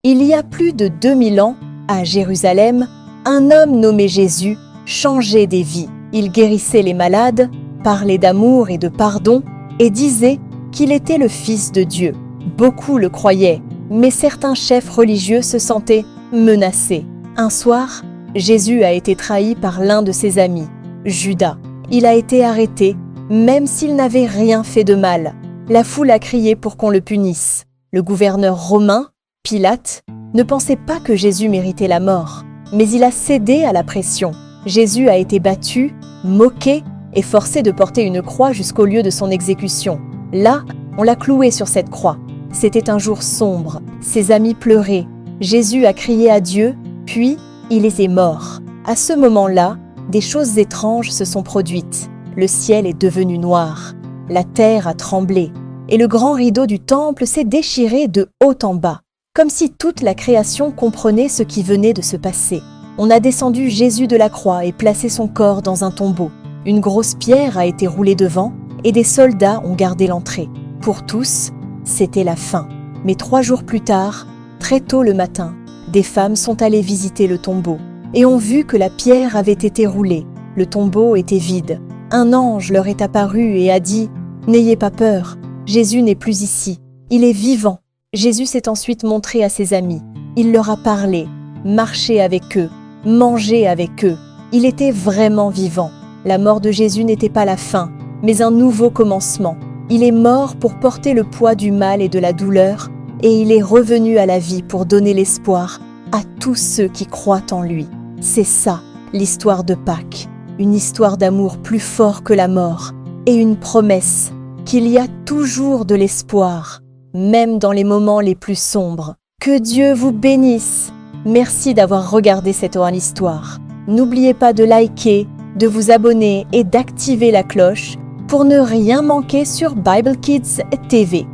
Il y a plus de 2000 ans, à Jérusalem, un homme nommé Jésus changeait des vies. Il guérissait les malades, parlait d'amour et de pardon et disait qu'il était le Fils de Dieu. Beaucoup le croyaient, mais certains chefs religieux se sentaient menacés. Un soir, Jésus a été trahi par l'un de ses amis, Judas. Il a été arrêté, même s'il n'avait rien fait de mal. La foule a crié pour qu'on le punisse. Le gouverneur romain, Pilate, ne pensait pas que Jésus méritait la mort, mais il a cédé à la pression. Jésus a été battu, moqué et forcé de porter une croix jusqu'au lieu de son exécution. Là, on l'a cloué sur cette croix. C'était un jour sombre, ses amis pleuraient. Jésus a crié à Dieu, puis il était mort. À ce moment-là, des choses étranges se sont produites. Le ciel est devenu noir, la terre a tremblé, et le grand rideau du temple s'est déchiré de haut en bas, comme si toute la création comprenait ce qui venait de se passer. On a descendu Jésus de la croix et placé son corps dans un tombeau. Une grosse pierre a été roulée devant et des soldats ont gardé l'entrée. Pour tous, c'était la fin. Mais 3 jours plus tard, très tôt le matin, des femmes sont allées visiter le tombeau et ont vu que la pierre avait été roulée. Le tombeau était vide. Un ange leur est apparu et a dit « N'ayez pas peur, Jésus n'est plus ici, il est vivant ». Jésus s'est ensuite montré à ses amis. Il leur a parlé, marché avec eux, mangé avec eux. Il était vraiment vivant. La mort de Jésus n'était pas la fin, mais un nouveau commencement. Il est mort pour porter le poids du mal et de la douleur, et il est revenu à la vie pour donner l'espoir à tous ceux qui croient en lui. C'est ça, l'histoire de Pâques, une histoire d'amour plus fort que la mort, et une promesse qu'il y a toujours de l'espoir, même dans les moments les plus sombres. Que Dieu vous bénisse! Merci d'avoir regardé cette histoire. N'oubliez pas de liker, de vous abonner et d'activer la cloche pour ne rien manquer sur Bible Kids TV.